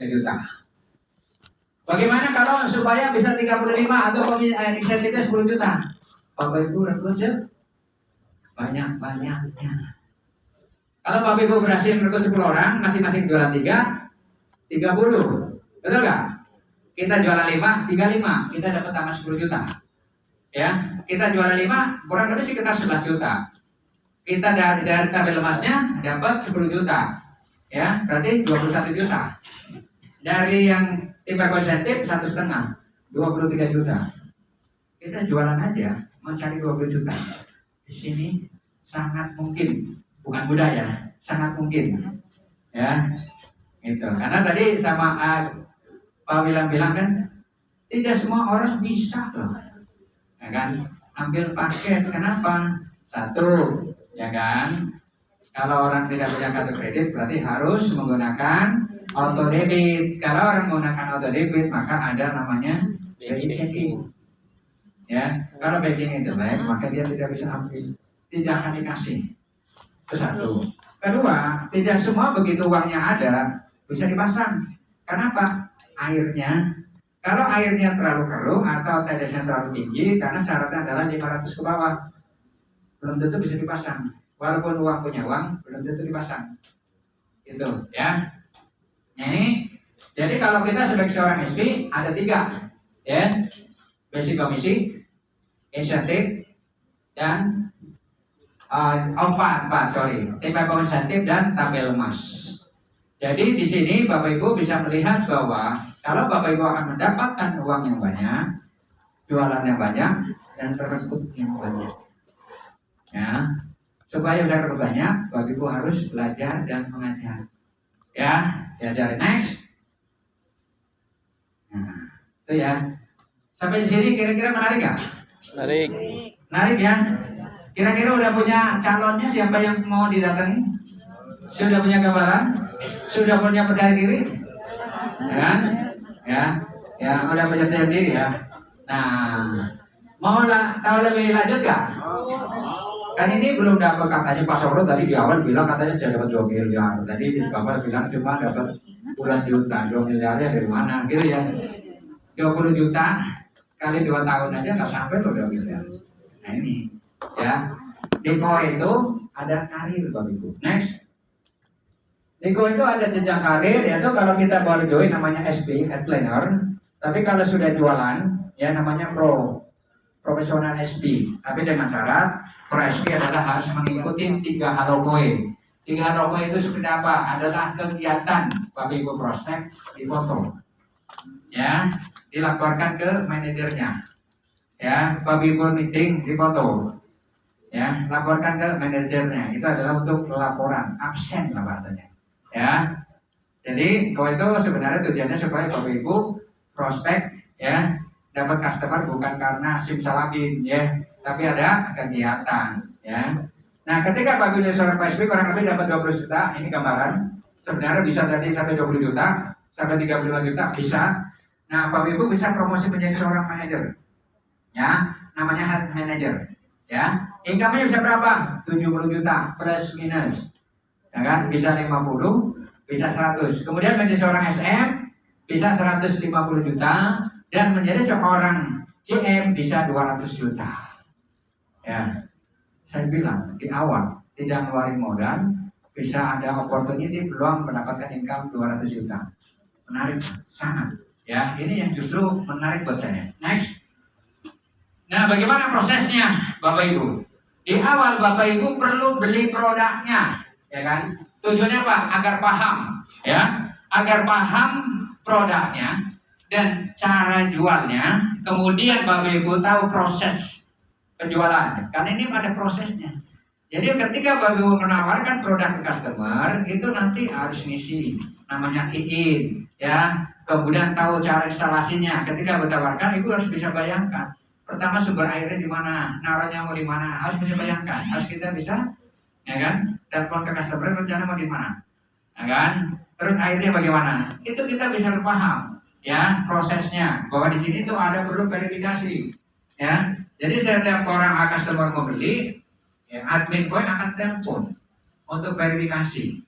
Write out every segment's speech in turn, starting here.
juta. Bagaimana kalau supaya bisa 35 atau insentifnya 10 juta? Bapak Ibu rekrut banyak-banyaknya. Kalau Bapak Ibu berhasil merekrut 10 orang, masing-masing jualan 30. Betul nggak? Kita jualan 5, 35, kita dapat tambah 10 juta. Ya, kita jualan 5, kurang lebih sekitar 11 juta. Kita dari tabel emasnya dapat 10 juta. Ya, berarti 21 juta. Dari yang tim insentif 1,5, 23 juta. Kita jualan aja mencari 20 juta. Di sini sangat mungkin, bukan budaya, sangat mungkin. Ya, itu. Karena tadi sama Pak bilang kan, tidak semua orang bisa loh, ya kan? Ambil paket, kenapa? Satu, ya kan? Kalau orang tidak punya kartu kredit, berarti harus menggunakan auto debit. Kalau orang menggunakan auto debit, maka ada namanya BI checking. Ya, kalau banking itu baik, maka dia tidak bisa ambil, tidak akan dikasih. Itu satu. Kedua, tidak semua begitu uangnya ada bisa dipasang. Kenapa? Airnya, kalau airnya terlalu keruh atau TDS terlalu tinggi, karena syaratnya adalah 500 ke bawah, belum tentu bisa dipasang. Walaupun uang punya uang, belum tentu dipasang. Itu, ya. Nah, ini, jadi kalau kita sebagai seorang SP ada 3, ya, basic komisi, insentif, dan tipe insentif dan tabel emas. Jadi di sini Bapak Ibu bisa melihat bahwa kalau Bapak Ibu akan mendapatkan uang yang banyak, jualan yang banyak, dan terekrut yang banyak. Ya, supaya bisa terekrut banyak, Bapak Ibu harus belajar dan mengajar. Ya, diajarin next. Nah, itu ya. Sampai di sini kira-kira menarik nggak? Menarik. Menarik ya. Kira-kira udah punya calonnya siapa yang mau didatangi? Sudah punya gambaran? Sudah punya percaya diri? Ya kan? Ya, udah punya percaya diri ya. Nah, mau tahu lebih lanjut gak? Kan ini belum dapat, katanya Pak Soro tadi di awal bilang katanya saya dapat 2 miliar. Tadi Bapak bilang cuma dapat puluhan juta. 2 miliarnya dari mana? Gitu ya. 20 juta kali 2 tahun aja nggak sampai loh 2 miliar. Nah ini ya. Di Go itu ada karir Bapak Ibu. Next. Di Go itu ada jenjang karir, yaitu kalau kita baru join namanya SP, Head Planner. Tapi kalau sudah jualan, ya namanya profesional SP. Tapi dengan syarat, Pro SP adalah harus mengikuti 3 halopoe. 3 halopoe itu seperti apa? Adalah kegiatan Bapak Ibu prospek di foto. Ya, dilaporkan ke manajernya. Ya, Bapak Ibu meeting di foto. Ya, laporkan ke manajernya. Itu adalah untuk laporan, absen lah bahasanya. Ya, jadi kalau itu sebenarnya tujuannya supaya Bapak Ibu prospek ya dapat customer bukan karena simsalabim ya, tapi ada kegiatan ya. Nah, ketika Bapak Ibu seorang PSP kurang lebih dapat 20 juta, ini gambaran. Sebenarnya bisa tadi sampai 20 juta, sampai 35 juta bisa. Nah, Bapak Ibu bisa promosi menjadi seorang manajer. Ya, namanya head manager. Ya, income-nya bisa berapa? 70 juta plus minus. Ya kan? Bisa 50, bisa 100. Kemudian menjadi seorang SM bisa 150 juta dan menjadi seorang GM bisa 200 juta. Ya. Saya bilang di awal tidak ngeluarin modal, bisa ada opportunity peluang mendapatkan income 200 juta. Menarik sangat. Ya, ini yang justru menarik buat saya. Next. Nah, bagaimana prosesnya, Bapak Ibu? Di awal Bapak Ibu perlu beli produknya, ya kan? Tujuannya apa? Agar paham, ya, agar paham produknya dan cara jualnya. Kemudian Bapak Ibu tahu proses penjualan. Karena ini ada prosesnya. Jadi ketika Bapak Ibu menawarkan produk ke customer, itu nanti harus ngisi, namanya key-in, ya. Kemudian tahu cara instalasinya. Ketika ditawarkan, Ibu harus bisa bayangkan. Pertama sumber airnya di mana, naruhnya mau di mana, harus bisa bayangkan, harus kita bisa, ya kan? Telepon ke customer rencana mau di mana, ya kan? Terus airnya bagaimana? Itu kita bisa paham, ya prosesnya. Bahwa di sini tuh ada perlu verifikasi, ya. Jadi setiap orang customer mau beli, ya, admin point akan telepon untuk verifikasi,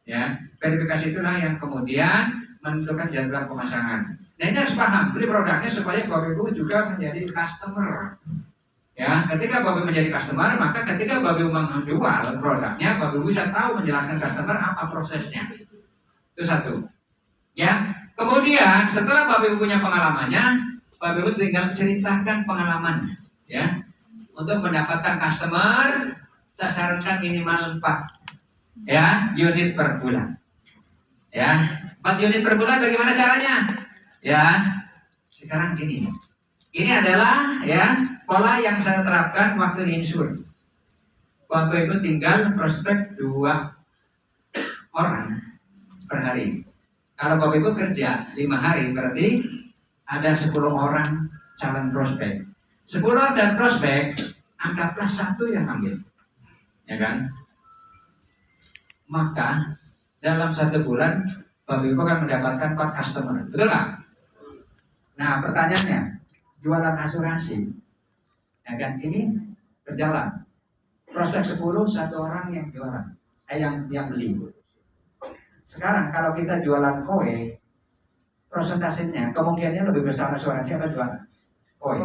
ya. Verifikasi itulah yang kemudian menentukan jadwal pemasangan. Nah ini harus paham, beli produknya supaya Bapak Ibu juga menjadi customer. Ya, ketika Bapak Ibu menjadi customer, maka ketika Bapak Ibu menjual produknya, Bapak Ibu bisa tahu menjelaskan customer apa prosesnya. Itu satu. Ya, kemudian setelah Bapak Ibu punya pengalamannya, Bapak Ibu tinggal ceritakan pengalaman. Ya, untuk mendapatkan customer, saya sarankan minimal 4 ya unit per bulan. Ya, 4 unit per bulan bagaimana caranya? Ya, sekarang gini. Ini adalah ya pola yang saya terapkan waktu di Insur. Bapak Ibu tinggal prospek 2 orang per hari. Kalau Bapak Ibu kerja 5 hari berarti ada 10 orang calon prospek. 10 dan prospek, anggaplah 1 yang ambil. Ya kan? Maka dalam 1 bulan Bapak Ibu akan mendapatkan 4 customer. Betul nggak? Nah pertanyaannya, jualan asuransi, ya kan? Ini berjalan. Prospek 10, 1 orang yang jualan, yang beli. Sekarang kalau kita jualan koe, persentasenya kemungkinannya lebih besar asuransi apa jualan koe?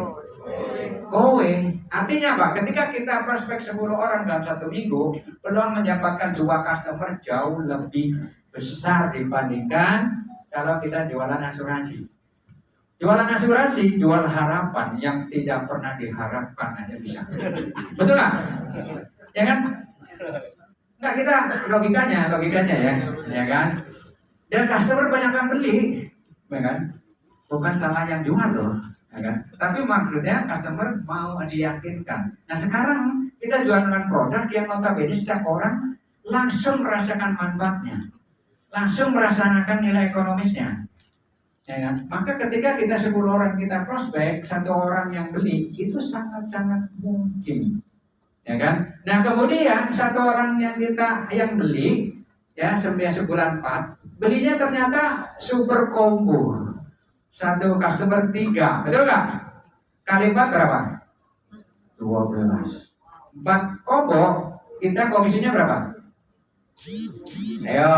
Koe. Artinya apa? Ketika kita prospek 10 orang dalam 1 minggu, peluang mendapatkan 2 customer jauh lebih besar dibandingkan kalau kita jualan asuransi. Jualan asuransi, jual harapan yang tidak pernah diharapkan aja bisa. Betul nggak? Ya kan? Nggak, kita logikanya ya kan? Dan customer banyak yang beli, ya kan? Bukan salah yang jual loh. Ya kan? Tapi maksudnya customer mau diyakinkan. Nah sekarang kita jualan produk yang notabene setiap orang langsung merasakan manfaatnya, langsung merasakan nilai ekonomisnya. Ya kan? Maka ketika kita 10 orang kita prospek, 1 orang yang beli itu sangat-sangat mungkin. Ya kan? Nah kemudian 1 orang yang beli ya sebulan 4, belinya ternyata super combo. 1 customer 3, betul nggak? Kali 4 berapa? 12. 4 combo, kita komisinya berapa? Ayo,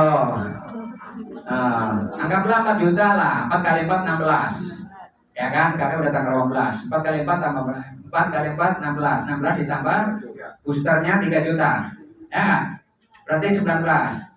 anggaplah 4 juta lah. 4 kali 4 16, ya kan? Karena udah tanggal 18. 4 kali 4 tambah 4 kali 4 16, 16 ditambah boosternya 3 juta, ya, berarti 19.